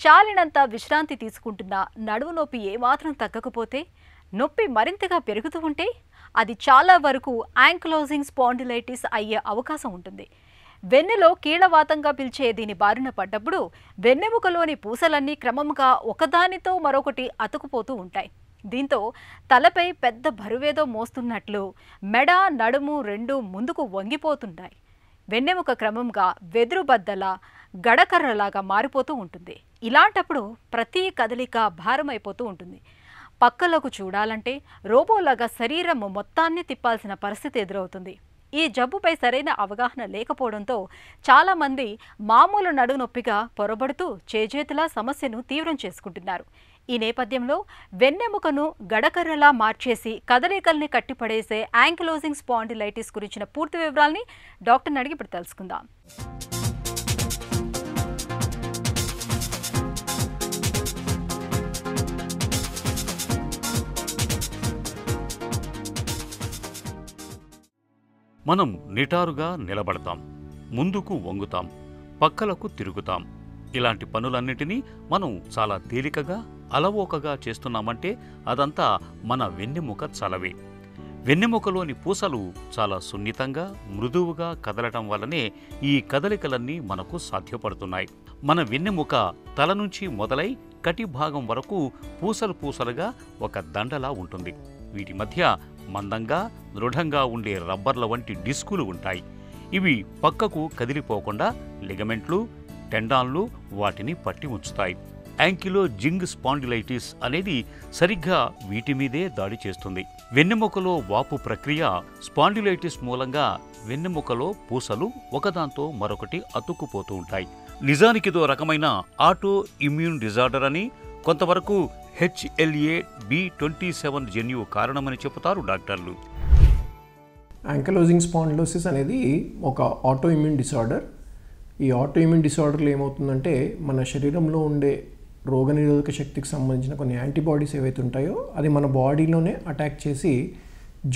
చాలినంత విశ్రాంతి తీసుకుంటున్నా నడుము నొప్పి ఏమాత్రం తగ్గకపోతే, నొప్పి మరింతగా పెరుగుతూ ఉంటే అది చాలా వరకు యాంకిలోజింగ్ స్పాండిలైటిస్ అయ్యే అవకాశం ఉంటుంది. వెన్నెలో కీళ్లవాతంగా పిలిచే దీని బారిన పడ్డప్పుడు వెన్నెముకలోని పూసలన్నీ క్రమంగా ఒకదానితో మరొకటి అతుకుపోతూ ఉంటాయి. దీంతో తలపై పెద్ద బరువేదో మోస్తున్నట్లు మెడ, నడుము రెండూ ముందుకు వంగిపోతుంటాయి. వెన్నెముక క్రమంగా వెదురుబద్దలా గడకర్రలాగా మారిపోతూ ఉంటుంది. ఇలాంటప్పుడు ప్రతి కదలిక భారమైపోతూ ఉంటుంది. పక్కలకు చూడాలంటే రోబోలాగా శరీరం మొత్తాన్ని తిప్పాల్సిన పరిస్థితి ఎదురవుతుంది. ఈ జబ్బుపై సరైన అవగాహన లేకపోవడంతో చాలామంది మామూలు నడునొప్పిగా పొరబడుతూ చేజేతులా సమస్యను తీవ్రం చేసుకుంటున్నారు. ఈ నేపథ్యంలో వెన్నెముకను గడకర్రలా మార్చేసి కదలికల్ని కట్టిపడేసే యాంకిలోజింగ్ స్పాండిలైటిస్ గురించిన పూర్తి వివరాల్ని డాక్టర్ని అడిగి ఇప్పుడు తెలుసుకుందాం. మనం నిటారుగా నిలబడతాం, ముందుకు వంగుతాం, పక్కలకు తిరుగుతాం. ఇలాంటి పనులన్నిటినీ మనం చాలా తేలికగా అలవోకగా చేస్తున్నామంటే అదంతా మన వెన్నెముక చలవే. వెన్నెముకలోని పూసలు చాలా సున్నితంగా, మృదువుగా కదలటం వల్లనే ఈ కదలికలన్నీ మనకు సాధ్యపడుతున్నాయి. మన వెన్నెముక తల నుంచి మొదలై కటి భాగం వరకు పూసలు పూసలుగా ఒక దండలా ఉంటుంది. వీటి మధ్య మందంగా, దృఢంగా ఉండే రబ్బర్ల వంటి డిస్కులు ఉంటాయి. ఇవి పక్కకు కదిలిపోకుండా లిగమెంట్లు, టెండాన్లు వాటిని పట్టి ఉంచుతాయి. యాంకిలోజింగ్ స్పాండిలైటిస్ అనేది సరిగ్గా వీటి మీదే దాడి చేస్తుంది. వెన్నెముకలో వాపు ప్రక్రియ స్పాండిలైటిస్ మూలంగా వెన్నెముకలో పూసలు ఒకదాంతో మరొకటి అతుక్కుపోతూ ఉంటాయి. నిజానికిదో రకమైన ఆటో ఇమ్యూన్ డిజార్డర్ అని, కొంతవరకు HLA-B27 జన్యు కారణమని చెబుతారు డాక్టర్లు. యాంకిలోజింగ్ స్పాండిలోసిస్ అనేది ఒక ఆటో ఇమ్యూన్ డిసార్డర్. ఈ ఆటో ఇమ్యూన్ డిసార్డర్లో ఏమవుతుందంటే మన శరీరంలో ఉండే రోగనిరోధక శక్తికి సంబంధించిన కొన్ని యాంటీబాడీస్ ఏవైతే ఉంటాయో అది మన బాడీలోనే అటాక్ చేసి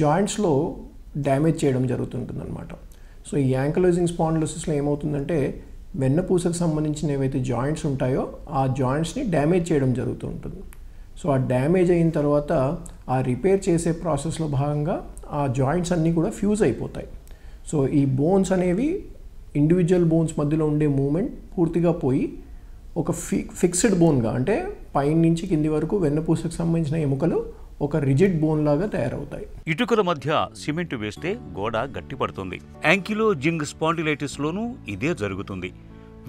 జాయింట్స్లో డ్యామేజ్ చేయడం జరుగుతుంటుందన్నమాట. సో ఈ యాంకిలోజింగ్ స్పాండిలోసిస్లో ఏమవుతుందంటే వెన్నపూసకు సంబంధించిన ఏవైతే జాయింట్స్ ఉంటాయో ఆ జాయింట్స్ని డ్యామేజ్ చేయడం జరుగుతూ ఉంటుంది. సో ఆ డ్యామేజ్ అయిన తర్వాత ఆ రిపేర్ చేసే ప్రాసెస్లో భాగంగా ఆ జాయింట్స్ అన్నీ కూడా ఫ్యూజ్ అయిపోతాయి. సో ఈ బోన్స్ అనేవి ఇండివిజువల్ బోన్స్ మధ్యలో ఉండే మూమెంట్ పూర్తిగా పోయి ఒక ఫిక్స్డ్ బోన్గా, అంటే పైన నుంచి కింది వరకు వెన్నపూసకు సంబంధించిన ఎముకలు ఒక రిజిడ్ బోన్ లాగా తయారవుతాయి. ఇటుకల మధ్య సిమెంట్ వేస్తే గోడ గట్టిపడుతుంది. యాంకిలోజింగ్ స్పాండిలైటిస్ లోనూ ఇదే జరుగుతుంది.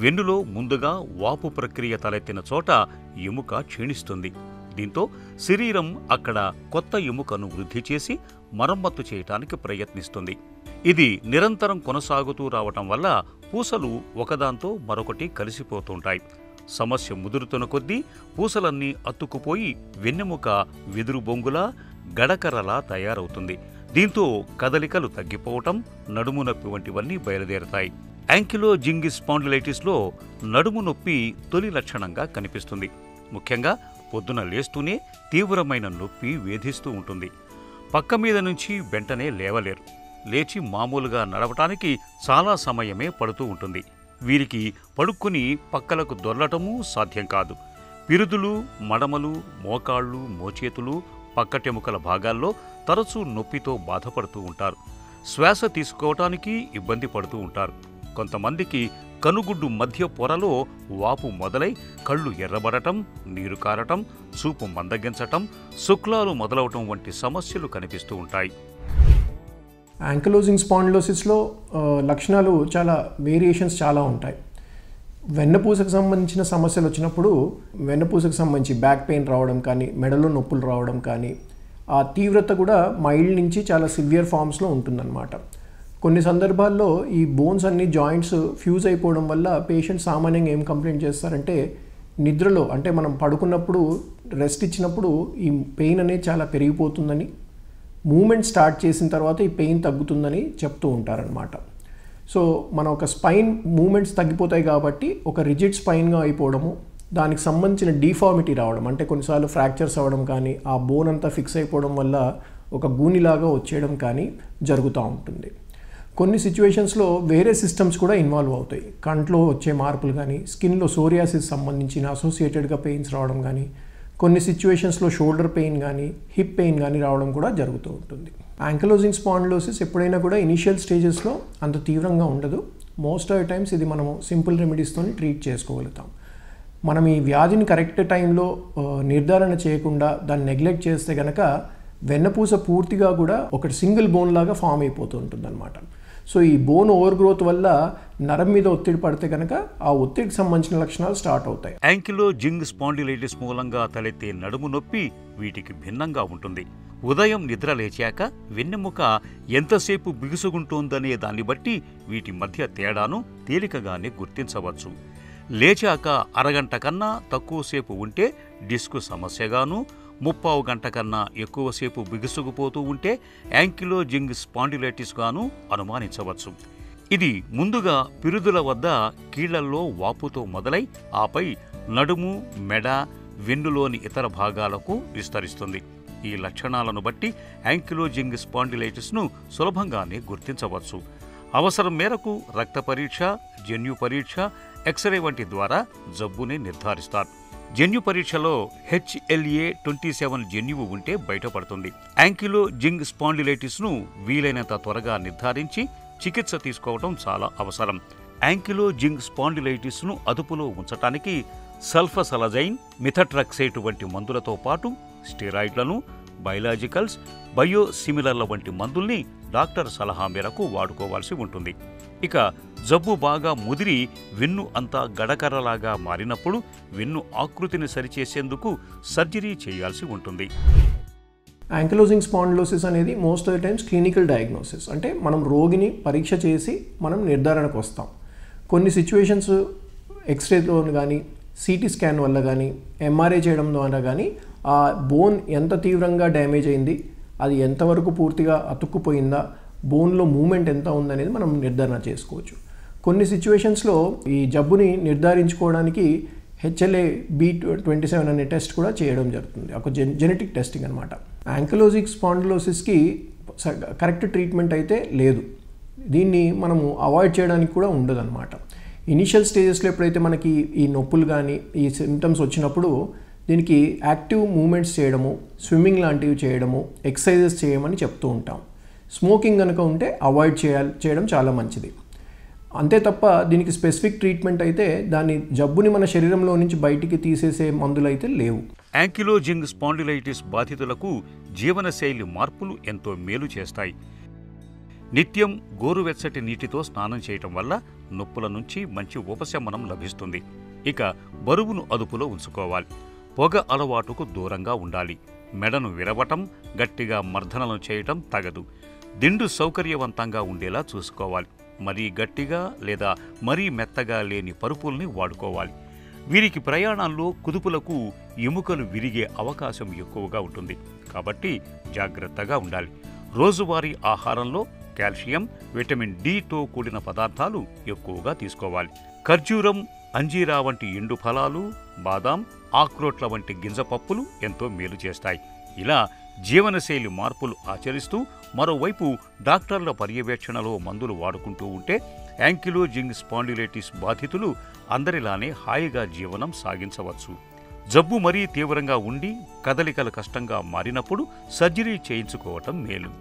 వెన్నులో ముందుగా వాపు ప్రక్రియ తలెత్తిన చోట ఎముక క్షీణిస్తుంది. దీంతో శరీరం అక్కడ కొత్త ఎముకను వృద్ధి చేసి మరమ్మత్తు చేయటానికి ప్రయత్నిస్తుంది. ఇది నిరంతరం కొనసాగుతూ రావటం వల్ల పూసలు ఒకదాంతో మరొకటి కలిసిపోతుంటాయి. సమస్య ముదురుతున్న కొద్దీ పూసలన్నీ అతుక్కుపోయి వెన్నెముక వెదురు బొంగులా, గడకర్రలా తయారవుతుంది. దీంతో కదలికలు తగ్గిపోవటం, నడుము నొప్పి వంటివన్నీ బయలుదేరతాయి. యాంకిలోజింగ్ స్పాండిలైటిస్లో నడుము నొప్పి తొలి లక్షణంగా కనిపిస్తుంది. ముఖ్యంగా పొద్దున లేస్తూనే తీవ్రమైన నొప్పి వేధిస్తూ ఉంటుంది. పక్క మీద నుంచి వెంటనే లేవలేరు. లేచి మామూలుగా నడవటానికి చాలా సమయమే పడుతూ ఉంటుంది. వీరికి పడుక్కుని పక్కలకు దొర్లటమూ సాధ్యం కాదు. పిరుదులు, మడమలు, మోకాళ్ళు, మోచేతులు, పక్కటెముకల భాగాల్లో తరచూ నొప్పితో బాధపడుతూ ఉంటారు. శ్వాస తీసుకోవటానికి ఇబ్బంది పడుతూ ఉంటారు. కొంతమందికి కనుగుడ్డు మధ్య పొరలో వాపు మొదలై కళ్ళు ఎర్రబడటం, నీరు కారటం, చూపు మందగించటం, శుక్లాలు మొదలవటం వంటి సమస్యలు కనిపిస్తూ ఉంటాయి. యాంకిలోజింగ్ స్పాండిలోసిస్లో లక్షణాలు వేరియేషన్స్ చాలా ఉంటాయి. వెన్నపూసకు సంబంధించిన సమస్యలు వచ్చినప్పుడు వెన్నపూసకు సంబంధించి బ్యాక్ పెయిన్ రావడం కానీ, మెడలో నొప్పులు రావడం కానీ, ఆ తీవ్రత కూడా మైల్డ్ నుంచి చాలా సివియర్ ఫామ్స్లో ఉంటుందన్నమాట. కొన్ని సందర్భాల్లో ఈ బోన్స్ అన్ని జాయింట్స్ ఫ్యూజ్ అయిపోవడం వల్ల పేషెంట్ సామాన్యంగా ఏం కంప్లైంట్ చేస్తారంటే నిద్రలో, అంటే మనం పడుకున్నప్పుడు రెస్ట్ ఇచ్చినప్పుడు ఈ పెయిన్ అనేది చాలా పెరిగిపోతుందని, మూమెంట్ స్టార్ట్ చేసిన తర్వాత ఈ పెయిన్ తగ్గుతుందని చెప్తూ ఉంటారనమాట. సో మన ఒక స్పైన్ మూమెంట్స్ తగ్గిపోతాయి కాబట్టి ఒక రిజిడ్ స్పైన్గా అయిపోవడము, దానికి సంబంధించిన డిఫార్మిటీ రావడం, అంటే కొన్నిసార్లు ఫ్రాక్చర్స్ అవ్వడం కానీ, ఆ బోన్ అంతా ఫిక్స్ అయిపోవడం వల్ల ఒక గూనిలాగా వచ్చేయడం కానీ జరుగుతూ ఉంటుంది. కొన్ని సిచ్యువేషన్స్లో వేరే సిస్టమ్స్ కూడా ఇన్వాల్వ్ అవుతాయి. కంట్లో వచ్చే మార్పులు కానీ, స్కిన్లో సోరియాసిస్ సంబంధించిన అసోసియేటెడ్గా పెయిన్స్ రావడం కానీ, కొన్ని సిచ్యువేషన్స్లో షోల్డర్ పెయిన్ కానీ, హిప్ పెయిన్ కానీ రావడం కూడా జరుగుతూ ఉంటుంది. యాంకిలోజింగ్ స్పాండిలోసిస్ ఎప్పుడైనా కూడా ఇనిషియల్ స్టేజెస్లో అంత తీవ్రంగా ఉండదు. మోస్ట్ ఆఫ్ ద టైమ్స్ ఇది మనము సింపుల్ రెమెడీస్తో ట్రీట్ చేసుకోగలుగుతాం. మనం ఈ వ్యాధిని కరెక్ట్ టైంలో నిర్ధారణ చేయకుండా దాన్ని నెగ్లెక్ట్ చేస్తే కనుక వెన్నపూస పూర్తిగా కూడా ఒకటి సింగిల్ బోన్ లాగా ఫామ్ అయిపోతూ ఉంటుంది అనమాట. సో ఈ బోన్ ఓవర్ గ్రోత్ వల్ల నరం మీద ఒత్తిడి పడితే కనుక ఆ ఒత్తిడికి సంబంధించిన లక్షణాలు స్టార్ట్ అవుతాయి. యాంకిలోజింగ్ స్పాండిలైటిస్ మూలంగా తలెత్తే నడుము నొప్పి వీటికి భిన్నంగా ఉంటుంది. ఉదయం నిద్ర లేచాక వెన్నెముక ఎంతసేపు బిగుసుకుంటోందనే దాన్ని బట్టి వీటి మధ్య తేడాను తేలికగానే గుర్తించవచ్చు. లేచాక అరగంట కన్నా తక్కువసేపు ఉంటే డిస్క్ సమస్యగాను, 30 గంట కన్నా ఎక్కువసేపు బిగుసుకుపోతూ ఉంటే యాంకిలోజింగ్ స్పాండిలైటిస్ గాను అనుమానించవచ్చు. ఇది ముందుగా పిరుదుల వద్ద కీళ్లల్లో వాపుతో మొదలై ఆపై నడుము, మెడ, వెన్నులోని ఇతర భాగాలకు విస్తరిస్తుంది. ఈ లక్షణాలను బట్టి యాంకిలోజింగ్ స్పాండిలైటిస్ను సులభంగానే గుర్తించవచ్చు. అవసరం మేరకు రక్త పరీక్ష, జన్యు పరీక్ష, ఎక్స్రే వంటి ద్వారా జబ్బుని నిర్ధారిస్తారు. జన్యు పరీక్షలో HLA-27 జన్యువు ఉంటే బయటపడుతుంది. యాంకిలోజింగ్ స్పాండిలైటిస్ను వీలైనంత త్వరగా నిర్ధారించి చికిత్స తీసుకోవడం చాలా అవసరం. యాంకిలోజింగ్ స్పాండిలైటిస్ను అదుపులో ఉంచటానికి సల్ఫసలజైన్, మిథట్రక్సేట్ వంటి మందులతో పాటు స్టెరాయిడ్లను, బయలాజికల్స్, బయోసిమిలర్ల వంటి మందుల్ని డాక్టర్ సలహా మేరకు వాడుకోవాల్సి ఉంటుంది. ఇక జబ్బు బాగా ముదిరి వెన్ను అంతా గడకర్రలాగా మారినప్పుడు వెన్ను ఆకృతిని సరిచేసేందుకు సర్జరీ చేయాల్సి ఉంటుంది. యాంకిలోజింగ్ స్పాండిలోసిస్ అనేది most of the times clinical diagnosis, అంటే మనం రోగిని పరీక్ష చేసి మనం నిర్ధారణకు వస్తాం. కొన్ని సిచ్యువేషన్స్ ఎక్స్రేతో కానీ, సిటీ స్కాన్ వల్ల కానీ, ఎంఆర్ఐ చేయడం ద్వారా కానీ ఆ బోన్ ఎంత తీవ్రంగా డ్యామేజ్ అయింది, అది ఎంతవరకు పూర్తిగా అతుక్కుపోయిందా, బోన్లో మూమెంట్ ఎంత ఉందనేది మనం నిర్ధారణ చేసుకోవచ్చు. కొన్ని సిచ్యువేషన్స్లో ఈ జబ్బుని నిర్ధారించుకోవడానికి HLA-B27 అనే టెస్ట్ కూడా చేయడం జరుగుతుంది. ఒక జెనెటిక్ టెస్టింగ్ అనమాట. యాంకిలోజింగ్ స్పాండిలోసిస్కి కరెక్ట్ ట్రీట్మెంట్ అయితే లేదు. దీన్ని మనము అవాయిడ్ చేయడానికి కూడా ఉండదన్నమాట. ఇనిషియల్ స్టేజెస్లో ఎప్పుడైతే మనకి ఈ నొప్పులు కానీ ఈ సిమ్టమ్స్ వచ్చినప్పుడు దీనికి యాక్టివ్ మూమెంట్స్ చేయడము, స్విమ్మింగ్ లాంటివి చేయడము, ఎక్సర్సైజెస్ చేయమని చెప్తూ ఉంటాం. స్మోకింగ్ కనుక ఉంటే అవాయిడ్ చేయడం చాలా మంచిది. అంతే తప్ప దీనికి స్పెసిఫిక్ ట్రీట్మెంట్ అయితే దాని జబ్బుని మన శరీరంలో నుంచి బయటికి తీసేసే మందులు అయితే లేవు. యాంకిలోజింగ్ స్పాండిలైటిస్ బాధితులకు జీవనశైలి మార్పులు ఎంతో మేలు చేస్తాయి. నిత్యం గోరువెచ్చటి నీటితో స్నానం చేయటం వల్ల నొప్పుల నుంచి మంచి ఉపశమనం లభిస్తుంది. ఇక బరువును అదుపులో ఉంచుకోవాలి. పొగ అలవాటుకు దూరంగా ఉండాలి. మెడను విరవటం, గట్టిగా మర్దనలు చేయటం తగదు. దిండు సౌకర్యవంతంగా ఉండేలా చూసుకోవాలి. మరీ గట్టిగా లేదా మరీ మెత్తగా లేని పరుపుల్ని వాడుకోవాలి. వీరికి ప్రయాణాల్లో కుదుపులకు ఎముకలు విరిగే అవకాశం ఎక్కువగా ఉంటుంది. కాబట్టి జాగ్రత్తగా ఉండాలి. రోజువారీ ఆహారంలో కాల్షియం, విటమిన్ డితో కూడిన పదార్థాలు ఎక్కువగా తీసుకోవాలి. ఖర్జూరం, అంజీరా వంటి ఎండు ఫలాలు, బాదాం, ఆక్రోట్ల వంటి గింజపప్పులు ఎంతో మేలు చేస్తాయి. ఇలా జీవనశైలి మార్పులు ఆచరిస్తూ మరోవైపు డాక్టర్ల పర్యవేక్షణలో మందులు వాడుకుంటూ ఉంటే యాంకిలోజింగ్ స్పాండిలైటిస్ బాధితులు అందరిలానే హాయిగా జీవనం సాగించవచ్చు. జబ్బు మరీ తీవ్రంగా ఉండి కదలికలు కష్టంగా మారినప్పుడు సర్జరీ చేయించుకోవటం మేలు.